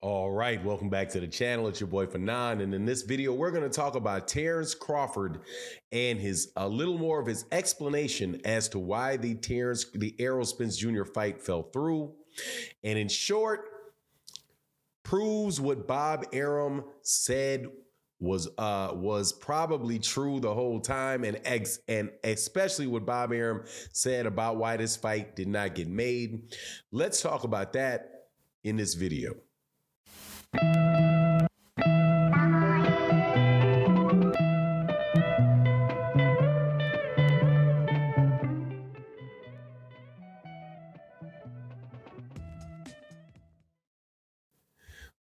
All right, welcome back to the channel. It's your boy Fanon, and in this video, we're going to talk about Terence Crawford and a little more of his explanation as to why the Errol Spence Jr. fight fell through, and in short, proves what Bob Arum said was probably true the whole time, and especially what Bob Arum said about why this fight did not get made. Let's talk about that in this video.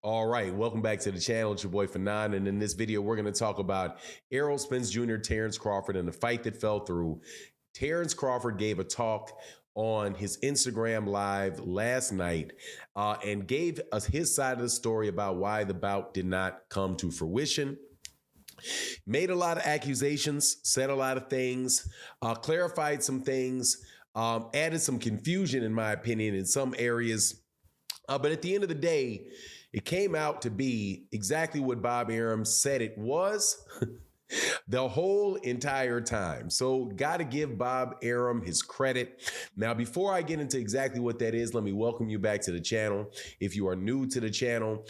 All right, welcome back to the channel. It's your boy Fanon, and in this video, we're going to talk about Errol Spence Jr., Terence Crawford, and the fight that fell through. Terence Crawford gave a talk on his Instagram Live last night and gave us his side of the story about why the bout did not come to fruition. Made a lot of accusations, said a lot of things, clarified some things, added some confusion, in my opinion, in some areas. But at the end of the day, it came out to be exactly what Bob Arum said it was the whole entire time. So got to give Bob Arum his credit. Now, before I get into exactly what that is, let me welcome you back to the channel. If you are new to the channel,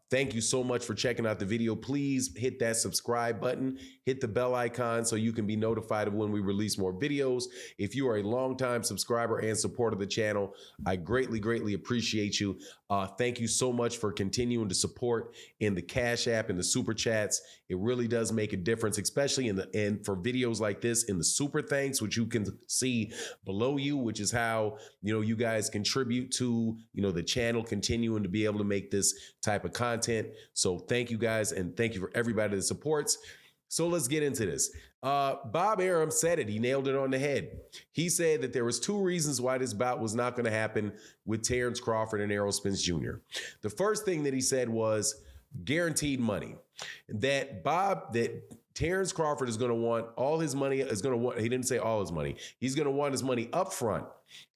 thank you so much for checking out the video. Please hit that subscribe button, hit the bell icon so you can be notified of when we release more videos. If you are a longtime subscriber and supporter of the channel, I greatly, greatly appreciate you. Thank you so much for continuing to support in the Cash App and the Super Chats. It really does make a difference, especially for videos like this in the Super Thanks, which you can see below you, which is how, you guys contribute to, the channel continuing to be able to make this type of content. So thank you guys, and thank you for everybody that supports. So let's get into this. Bob Arum said it. He nailed it on the head. He said that there was two reasons why this bout was not going to happen with Terence Crawford and Errol Spence Jr. The first thing that he said was guaranteed money. That Terence Crawford is going to want all his money, he didn't say all his money. He's going to want his money up front,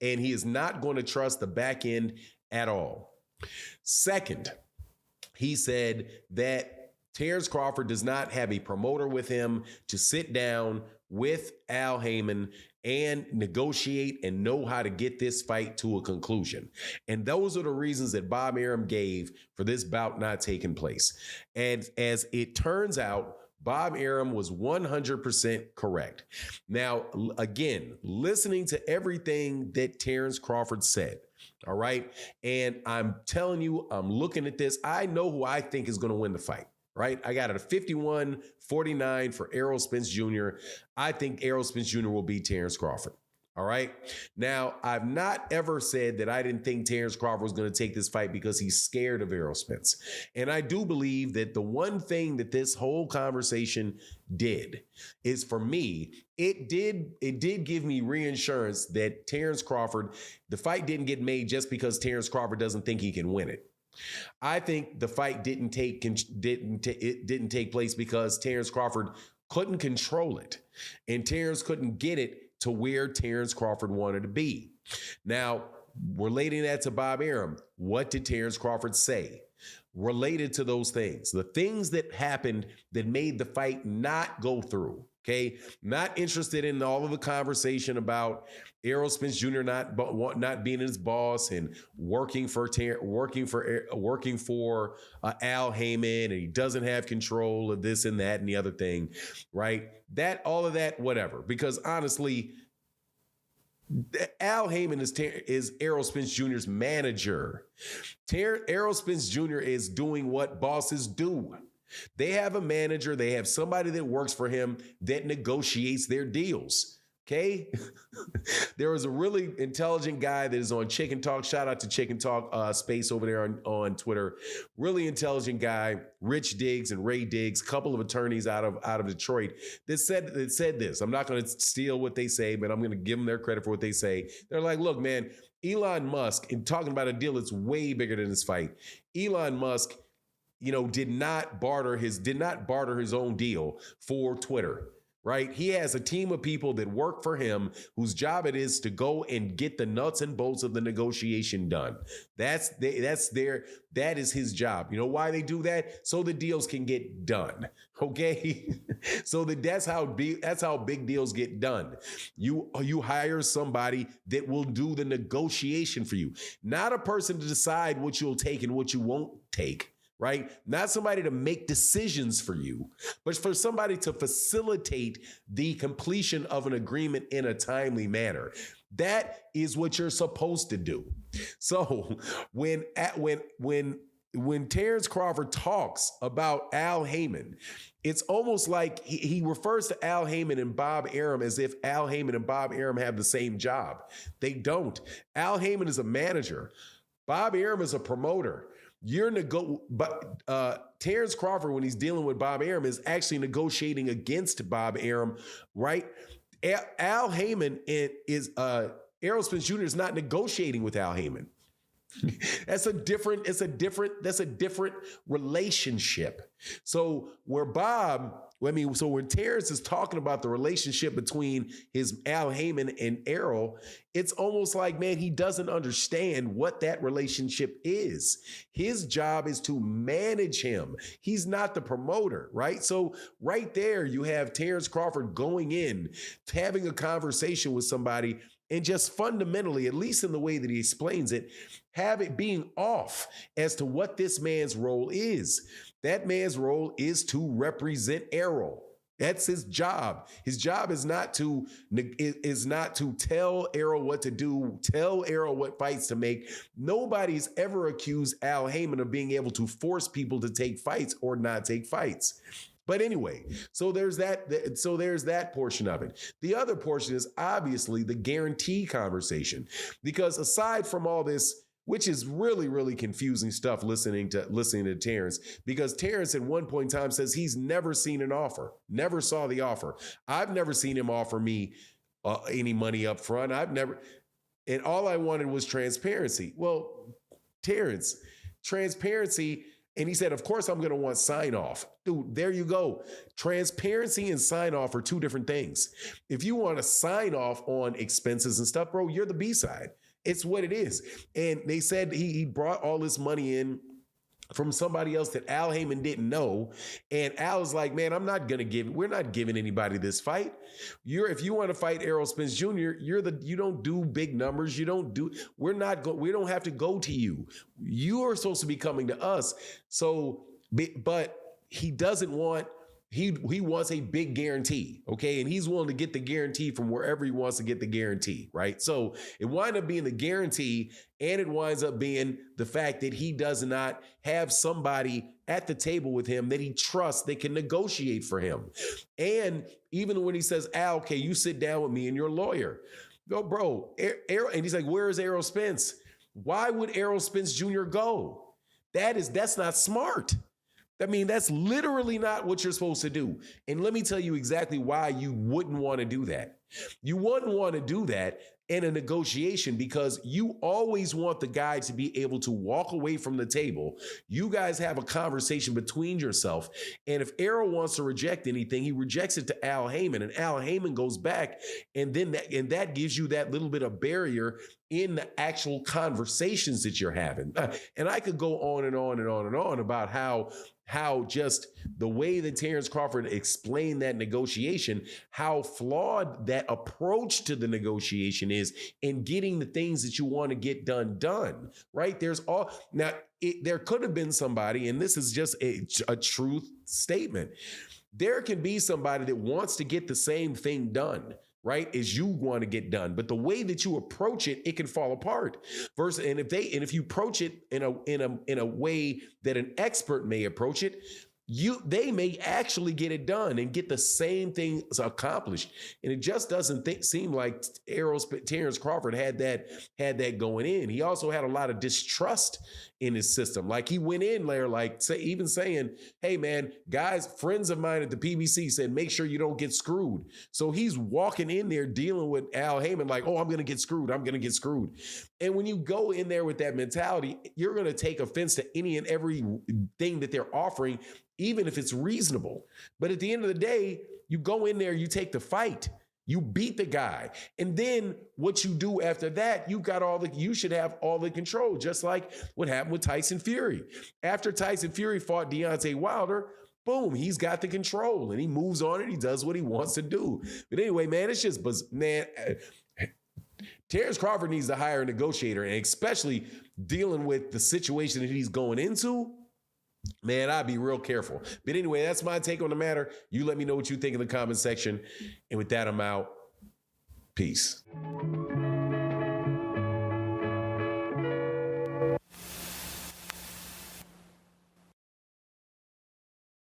and he is not going to trust the back end at all. Second, he said that Terence Crawford does not have a promoter with him to sit down with Al Haymon and negotiate and know how to get this fight to a conclusion. And those are the reasons that Bob Arum gave for this bout not taking place. And as it turns out, Bob Arum was 100% correct. Now, again, listening to everything that Terence Crawford said, all right, and I'm telling you, I'm looking at this. I know who I think is going to win the fight. Right? I got it a 51-49 for Errol Spence Jr. I think Errol Spence Jr. will beat Terence Crawford. All right. Now, I've not ever said that I didn't think Terence Crawford was going to take this fight because he's scared of Errol Spence. And I do believe that the one thing that this whole conversation did is, for me, it did give me reassurance that Terence Crawford, the fight didn't get made just because Terence Crawford doesn't think he can win it. I think the fight didn't take place because Terence Crawford couldn't control it, and Terence couldn't get it to where Terence Crawford wanted to be. Now, relating that to Bob Arum, what did Terence Crawford say related to those things? The things that happened that made the fight not go through. Okay, not interested in all of the conversation about Errol Spence Jr. not being his boss and working for Al Haymon, and he doesn't have control of this and that and the other thing, right? All of that, whatever. Because honestly, Al Haymon is Errol Spence Jr.'s manager. Errol Spence Jr. is doing what bosses do. They have a manager. They have somebody that works for him that negotiates their deals. Okay. There was a really intelligent guy that is on Chicken Talk. Shout out to Chicken Talk Space over there on Twitter. Really intelligent guy, Rich Diggs and Ray Diggs, a couple of attorneys out of Detroit that said this. I'm not going to steal what they say, but I'm going to give them their credit for what they say. They're like, look, man, Elon Musk, in talking about a deal that's way bigger than this fight, Elon Musk, did not barter his own deal for Twitter. right? He has a team of people that work for him whose job it is to go and get the nuts and bolts of the negotiation done. That is his job. You know why they do that? So the deals can get done. Okay? So that's how big deals get done. You hire somebody that will do the negotiation for you, not a person to decide what you'll take and what you won't take. Right? Not somebody to make decisions for you, but for somebody to facilitate the completion of an agreement in a timely manner. That is what you're supposed to do. So when Terence Crawford talks about Al Heyman, it's almost like he refers to Al Heyman and Bob Arum as if Al Heyman and Bob Arum have the same job. They don't. Al Heyman is a manager. Bob Arum is a promoter. Terence Crawford, when he's dealing with Bob Arum, is actually negotiating against Bob Arum, right? Al Heyman is Errol Spence Jr. is not negotiating with Al Heyman. That's a different relationship. So when Terence is talking about the relationship between his Al Heyman and Errol, it's almost like, man, he doesn't understand what that relationship is. His job is to manage him. He's not the promoter, right? So right there, you have Terence Crawford going in, having a conversation with somebody, and just fundamentally, at least in the way that he explains it, have it being off as to what this man's role is. That man's role is to represent Errol. That's his job. His job is not to tell Errol what to do, tell Errol what fights to make. Nobody's ever accused Al Heyman of being able to force people to take fights or not take fights. But anyway, so there's that portion of it. The other portion is obviously the guarantee conversation, because aside from all this, which is really, really confusing stuff, listening to Terence, because Terence at one point in time says he's never seen an offer, never saw the offer. I've never seen him offer me any money up front. And all I wanted was transparency. Well, Terence, transparency. And he said, of course, I'm going to want sign off. Dude, there you go. Transparency and sign off are two different things. If you want to sign off on expenses and stuff, bro, you're the B-side. It's what it is. And they said he brought all this money in from somebody else that Al Heyman didn't know. And Al is like, man, we're not giving anybody this fight. If you want to fight Errol Spence Jr., you don't do big numbers. We don't have to go to you. You are supposed to be coming to us. So, but he doesn't want, he wants a big guarantee, okay? And he's willing to get the guarantee from wherever he wants to get the guarantee, right? So it winds up being the guarantee, and it winds up being the fact that he does not have somebody at the table with him that he trusts that can negotiate for him. And even when he says, Al, okay, you sit down with me and your lawyer. Go, bro, Errol, and he's like, where is Errol Spence? Why would Errol Spence Jr. go? That's not smart. I mean, that's literally not what you're supposed to do. And let me tell you exactly why you wouldn't want to do that. You wouldn't want to do that in a negotiation because you always want the guy to be able to walk away from the table. You guys have a conversation between yourself. And if Errol wants to reject anything, he rejects it to Al Heyman, and Al Heyman goes back. And then that gives you that little bit of barrier in the actual conversations that you're having. And I could go on and on and on and on about how just the way that Terence Crawford explained that negotiation, how flawed that approach to the negotiation is in getting the things that you want to get done, right? There could have been somebody, and this is just a truth statement. There can be somebody that wants to get the same thing done, right, as you want to get done. But the way that you approach it, it can fall apart. If you approach it in a way that an expert may approach it, they may actually get it done and get the same thing accomplished. And it just doesn't seem like Terence Crawford had that going in. He also had a lot of distrust in his system. Like he went in there, like even saying, hey man, guys, friends of mine at the PBC said, make sure you don't get screwed. So he's walking in there dealing with Al Heyman like, oh, I'm going to get screwed. I'm going to get screwed. And when you go in there with that mentality, you're going to take offense to any and every thing that they're offering, even if it's reasonable. But at the end of the day, you go in there, you take the fight. You beat the guy. And then what you do after that, you should have all the control, just like what happened with Tyson Fury. After Tyson Fury fought Deontay Wilder, boom, he's got the control and he moves on and he does what he wants to do. But anyway, man, it's just, man, Terence Crawford needs to hire a negotiator, and especially dealing with the situation that he's going into. Man, I'd be real careful. But anyway, that's my take on the matter. You let me know what you think in the comment section. And with that, I'm out. Peace.